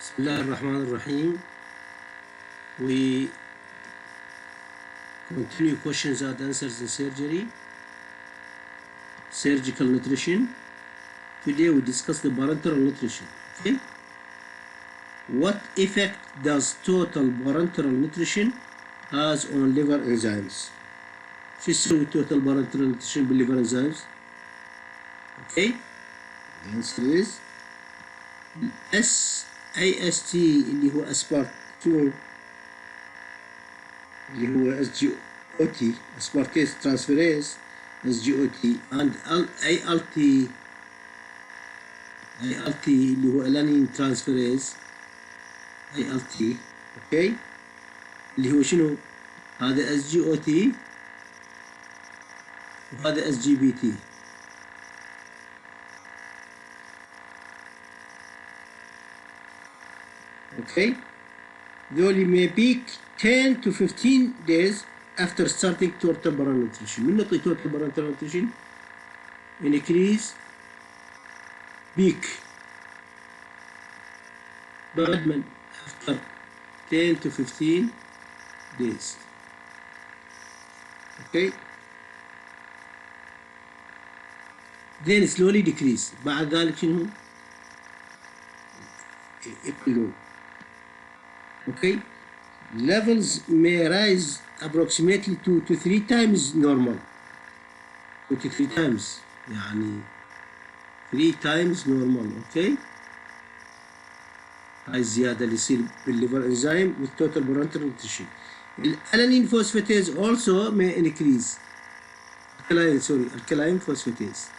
بسم الله الرحمن الرحيم. We continue questions and answers in surgical nutrition. Today we discuss the parenteral nutrition. Okay. What effect does total parenteral nutrition has on liver enzymes? شو يسوي total parenteral nutrition بالliver enzymes? Okay. The answer is AST اللي هو aspartate اللي هو SGOT aspartate transferase SGOT and ALT اللي هو alanine transferase ALT. اوكي اللي هو شنو هذا SGOT وهذا SGBT. Okay, ذولي may peak 10 to 15 days after starting total parenteral nutrition. من نعطي total parenteral nutrition increase peak بعد من after 10 to 15 days. Okay, then slowly decrease. بعد ذلك شنو يقلون. Okay, levels may rise approximately 2 to 3 times normal. 2 to 3 times يعني 3 times normal. Okay, هاي الزيادة اللي يصير بالليفر انزيم والتوتال parenteral nutrition. الألانين phosphatase also may increase. alkaline phosphatase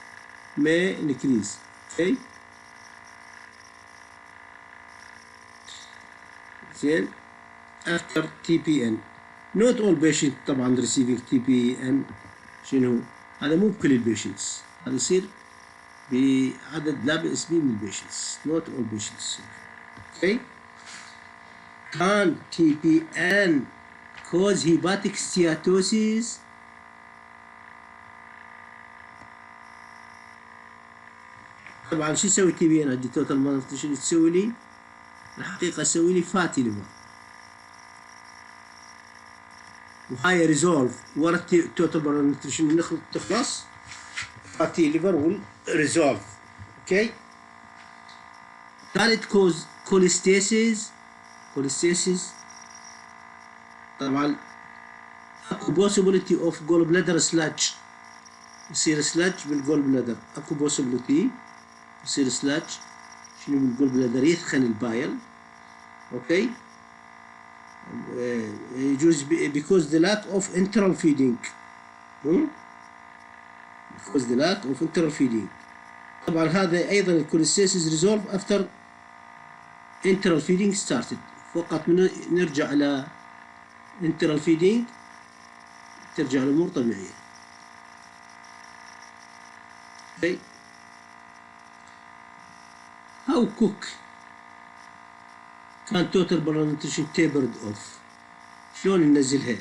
may increase. Okay. زين after TPN. not all patients طبعا receiving TPN شنو هذا مو بكل البيشنتس، هذا يصير بعدد لا بأس به من البيشنتس. not all patients. okay. can TPN cause hepatic steatosis؟ طبعا شو يسوي TPN عندي توتال مالنيوتريشن؟ تسوي لي الحقيقة اسوي لي فاتي ليفر، وهاي ريزولف ورا التوتال parenteral nutrition من تخلص فاتي ليفر والريزولف. اوكي. ثالث كوز كوليستاسيس طبعا اكو possibility of gall bladder sludge، يصير سلاج بالجول بلادر. اكو possibility يصير سلاج شنو بالجول بلادر، يثخن البايل. اوكي. يجوز because the lack of enteral feeding. because the lack of enteral feeding. طبعا هذا ايضا الكوليستاسيس ريزولف after enteral feeding started. فقط من نرجع على enteral feeding ترجع الامور طبيعيه. اوكي. how cook كان total parenteral nutrition tapered off؟ شلون ننزلها؟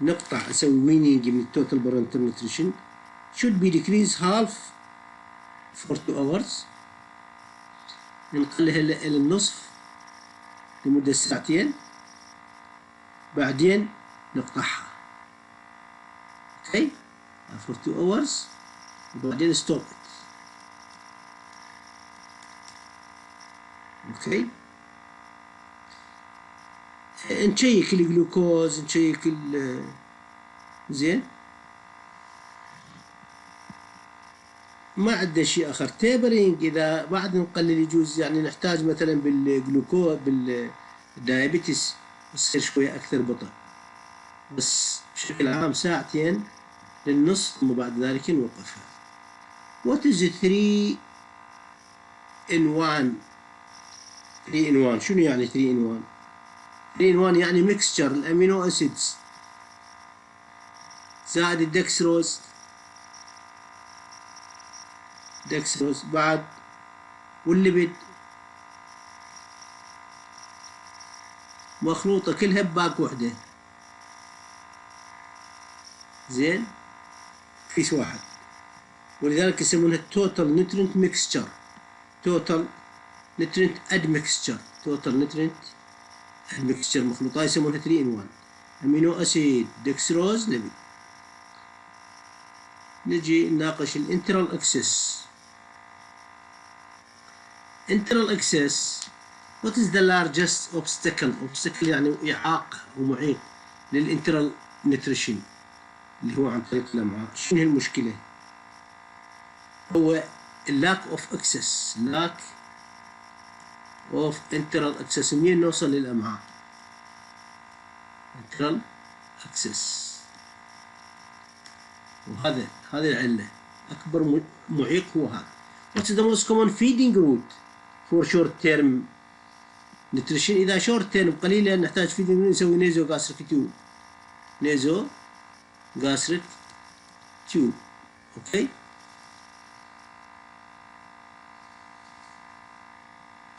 نقطع اسوي weaning من total parenteral nutrition should be decreased half for 2 hours. نقللها الى النصف لمدة ساعتين بعدين نقطعها. اوكي for 2 hours وبعدين stop it. اوكي. نشيك الجلوكوز نشيك زين ما عندنا شيء اخر. تيبرينج اذا بعد نقلل يجوز يعني نحتاج مثلا بالجلوكوز بالدايابيتس يصير شويه اكثر بطء، بس بشكل عام ساعتين للنص ثم بعد ذلك نوقفها. What is 3 in 1؟ 3 in 1 شنو يعني 3 in 1؟ 3 in 1 يعني ميكستشر الامينو اسيدز زائد الدكسروز بعد والليبيد مخلوطة كلها بباك وحدة. زين كيس واحد، ولذلك يسمونها total nutrient mixture total nutrient admixture. توتال نترنت الميكستشر مخلوطات يسمونها 3 in 1 امينو اسيد دكستروز ليبيد. نجي نناقش الانترال اكسس. internal access what is the largest obstacle يعني إعاق ومعيق للانترال نيوتريشن اللي هو عن طريق الأمعاء. شنو هي المشكلة؟ هو lack of access lack of internal access. منين نوصل للأمعاء؟ internal access. وهذا هذه العلة أكبر معيق هو هذا. what is the most common feeding route for short term nutrition؟ إذا short term قليلة نحتاج feeding نسوي نيزو gastric tube. نيزو gastric tube. أوكي.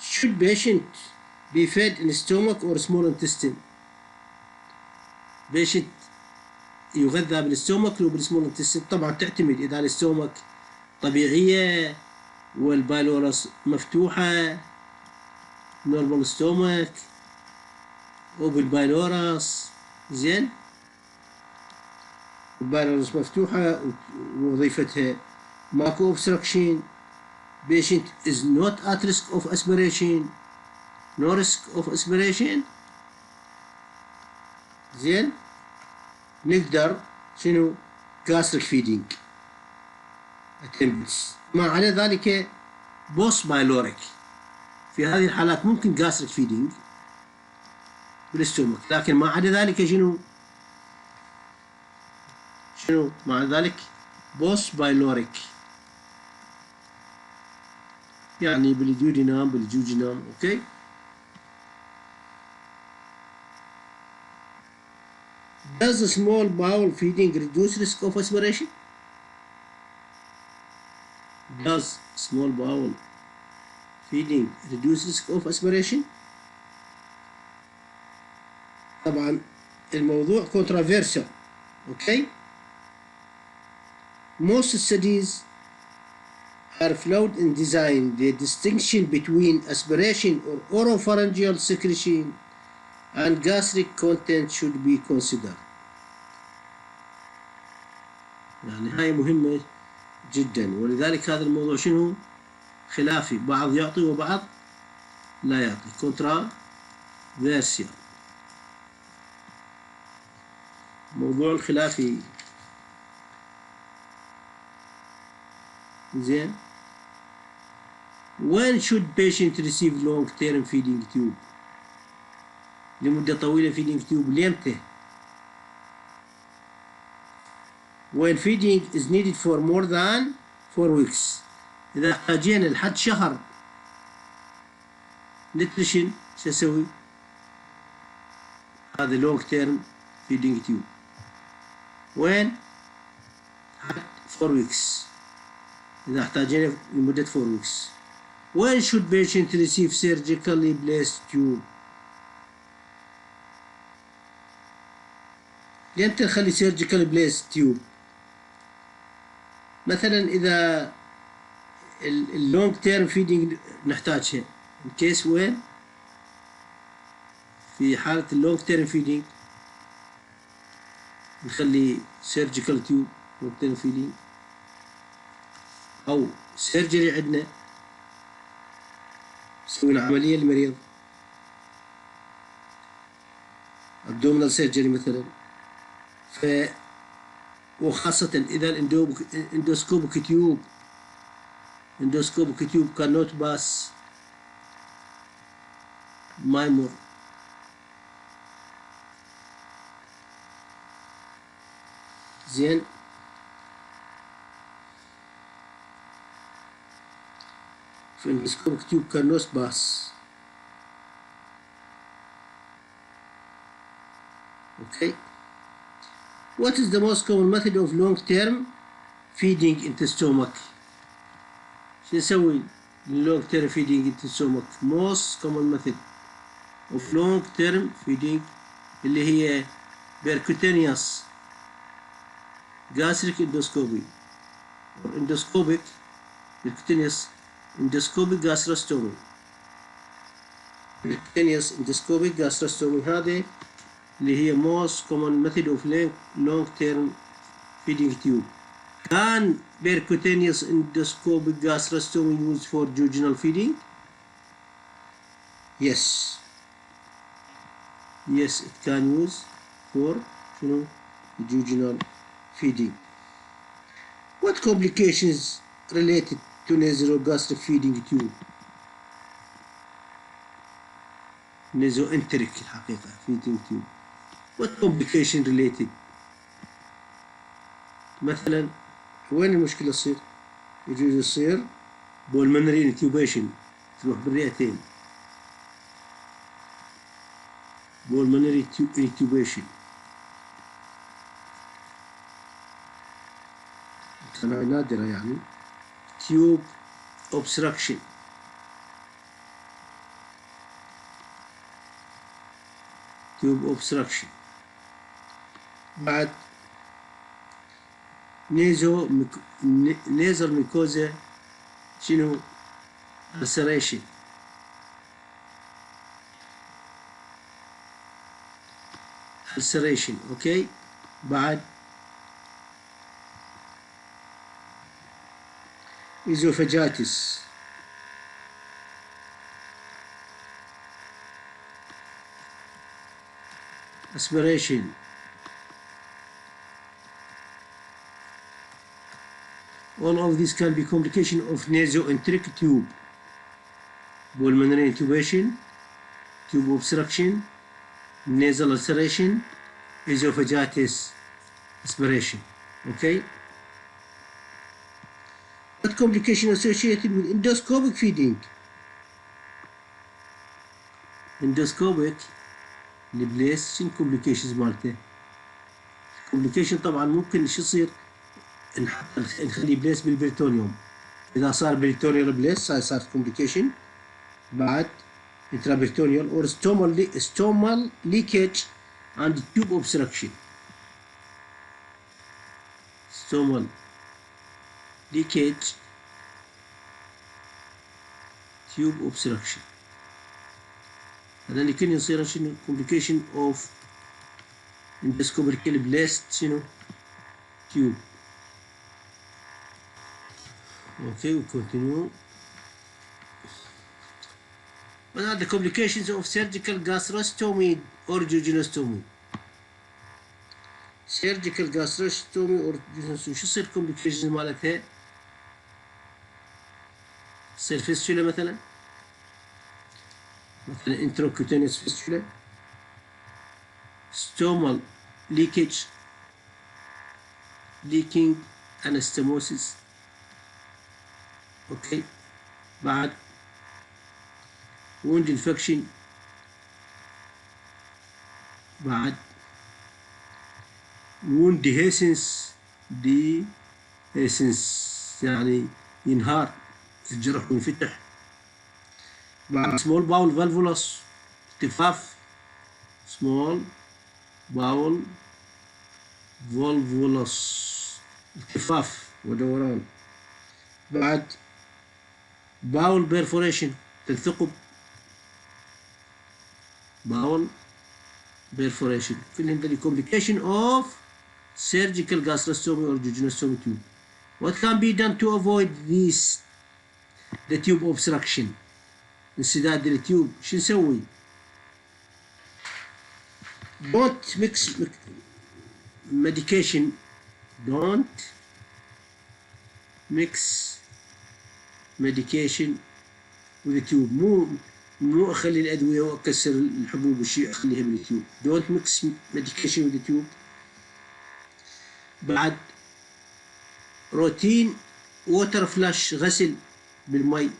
should patient be fed in stomach or small intestine؟ patient يغذى بالستومك لو بالسمول انتستين. طبعا تعتمد إذا الستومك طبيعية والبايلورس مفتوحة نورمال ستومك وبالبايلورس زين البايلورس مفتوحة ووظيفتها ماكو obstruction. patient is not at risk of aspiration no risk of aspiration. زين نقدر شنو gastric feeding attempts. ما على ذلك بوست بايلوريك في هذه الحالات ممكن gastric feeding بالاستومك لكن ما عدا ذلك شنو مع ذلك بوست بايلوريك يعني بالديودينام بالجوجينام. اوكي. Does a small bowel feeding reduce risk of aspiration؟ Does small bowel feeding reduce risk of aspiration؟ طبعا الموضوع controversial. اوكي. Most studies are flawed in design. The distinction between aspiration or oropharyngeal secretion and gastric content should be considered. يعني هاي مهمة جدا ولذلك هذا الموضوع شنو خلافي بعض يعطي وبعض لا يعطي controversial. موضوع الخلافي زين. when should patient receive long term feeding tube؟ لمدة طويلة feeding tube ليمتى؟ when feeding is needed for more than 4 weeks. إذا احتاجينا لحد شهر nutrition شو أسوي؟ هذا long term feeding tube. when حد 4 weeks إذا احتاجينا لمدة 4 weeks. when should patient receive surgically placed tube؟ لأنت نخلي surgical placed tube مثلا إذا اللونج تيرم فيدنج نحتاجها كيس وين في حالة اللونج تيرم فيدنج نخلي surgical tube لونج تيرم فيدنج أو سيرجري عندنا نسوي عملية للمريض abdominal surgery مثلا وخاصة إذا الاندوسكوبيك تيوب cannot pass ما يمر. زين. في الاندوسكوبيك تيوب cannot pass. Okay. What is the most common method of long-term feeding into stomach؟ شو نسوي long-term feeding into stomach؟ most common method of long-term feeding اللي هي percutaneous gastric endoscopy or percutaneous endoscopic gastrostomy. percutaneous endoscopic gastrostomy هذه اللي هي most common method of long term feeding tube. Can percutaneous endoscopic gastrostomy used for jejunal feeding? Yes. Yes, it can use for jejunal feeding. What complications related to nasogastric feeding tube? nasoenteric الحقيقة feeding tube. What complication related؟ مثلا وين المشكلة تصير؟ يجوز يصير pulmonary intubation تروح بالرئتين. pulmonary intubation نادرة يعني. tube obstruction بعد nasal mucosa شنو ulceration اوكي. بعد esophagitis aspiration all of these can be complication of nasoenteric tube, pulmonary intubation, tube obstruction, nasal ulceration, esophagitis, aspiration. Okay. What complication associated with endoscopic feeding? endoscopic البليس شنو complications مالته؟ complication طبعا ممكن شو يصير نخلي بليس بالبريتونيوم. إذا صار بريتونيال بليس هاي صارت complication. بعد intraperitoneal or stomal leakage and tube obstruction. stomal leakage tube obstruction هذا اللي كان يصير شنو complication of endoscopic blast شنو tube. Okay, we continue. What are the complications of surgical gastrostomy or jejunostomy? surgical gastrostomy or jejunostomy شو يصير complications مالتها؟ تصير فيستولا مثلا intracutaneous fistula, stomal leakage, leaking anastomosis. اوكي. بعد wound infection. بعد wound dehiscence يعني ينهار الجرح وينفتح. بعد small bowel valvulus التفاف small bowel valvulus التفاف ودوران. بعد bowel perforation الثقب bowel perforation كلهم ذلك complication of surgical gastrostomy or jejunostomy tube. What can be done to avoid the tube obstruction انسداد التيوب؟ شو نسوي؟ don't mix medication don't mix medication with the tube. مو اخلي الادويه واكسر الحبوب والشيء اخليها بالتيوب. don't mix medication with the tube. بعد روتين ووتر فلاش غسل بالمي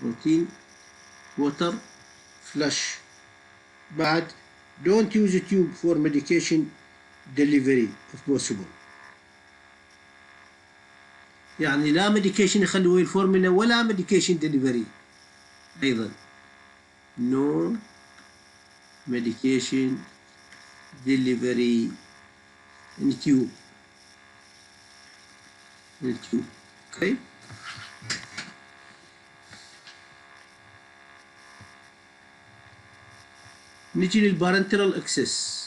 روتين ووتر فلاش. بعد don't use a tube for medication delivery if possible. يعني لا medication يخلوا الفورمولا ولا medication delivery أيضا. no medication delivery in tube. Okay. نجي للبارنترال اكسس.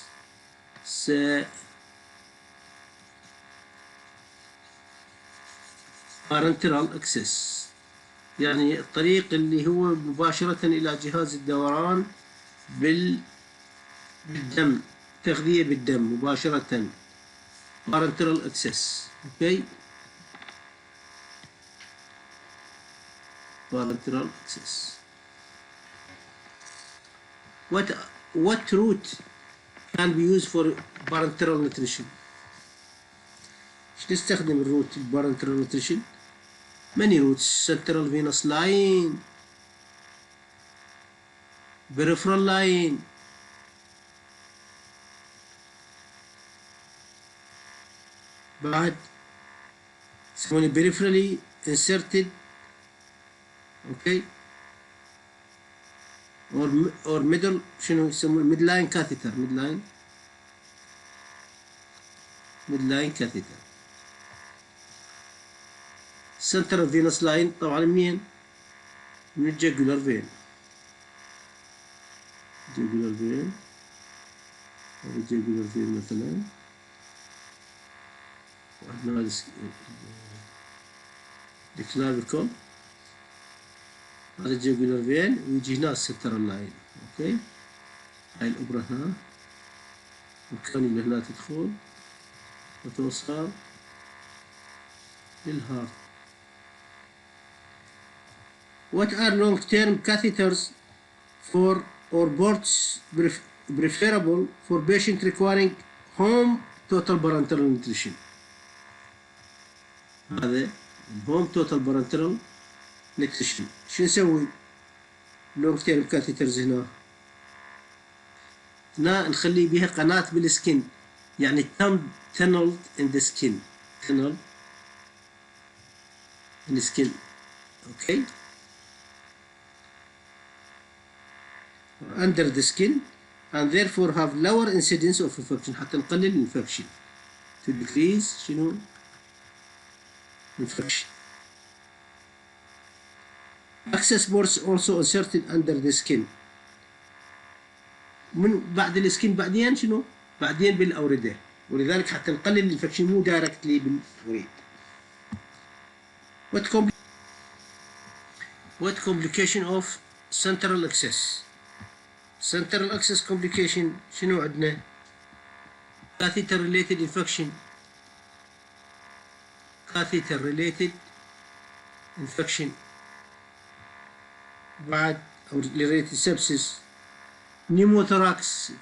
بارنترال اكسس يعني الطريق اللي هو مباشرة إلى جهاز الدوران بالدم، تغذية بالدم مباشرة. parenteral access. Okay. Parenteral access. What route can be used for parenteral nutrition? ايش نستخدم الروت parenteral nutrition؟ many routes: central venous line, peripheral line, بعد يسمونه peripherally inserted, okay, or middle شنو يسمونه midline catheter. midline catheter. central venous line طبعا منين؟ من الجاكولار فين. جاكولار فين، هذا الجاكولار فين مثلا، وعندنا هذا الكلافيكول، هذا الجاكولار فين، ويجي هنا السنترال لاين. اوكي، هاي الابره هنا، والكان اللي هنا تدخل وتوصل للهارت. What are long-term catheters for or ports preferable for patient requiring home total parenteral nutrition؟ هذا home total parenteral nutrition. شو نسوي؟ long-term catheters هنا نخلي بيها قناة بالسكن، يعني tunneled in the skin. tunnel in the skin. okay, under the skin and therefore have lower incidence of infection، حتى نقلل الانفكشن. to decrease شنو؟ infection. access ports also inserted under the skin. من بعد السكين بعدين شنو؟ بعدين بالأوردة، ولذلك حتى نقلل الانفكشن مو دايركتلي بالوريد. what complication of central access؟ central access complication شنو عندنا؟ catheter related infection، catheter related infection، بعد أو related sepsis، pneumothorax،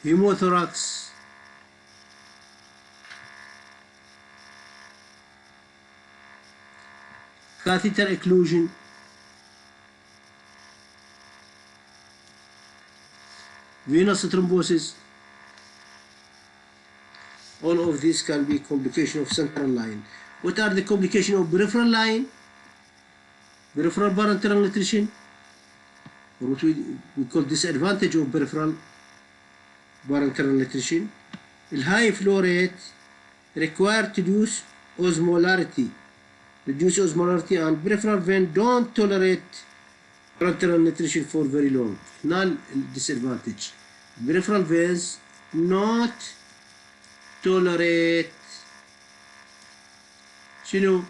hemothorax، catheter occlusion، venous thrombosis. all of these can be complication of central line. what are the complications of peripheral line? peripheral parenteral nutrition, or what we call disadvantage of peripheral parenteral nutrition. high flow rate required to reduce osmolarity, and peripheral vein don't tolerate parenteral nutrition for very long. هنا disadvantage. peripheral veins not tolerate شنو؟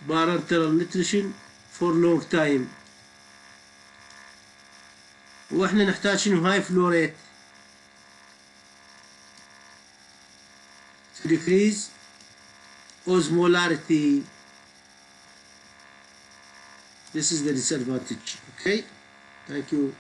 parenteral nutrition for long time. واحنا نحتاج شنو؟ high flow rate to decrease osmolarity. this is the disadvantage. okay, thank you.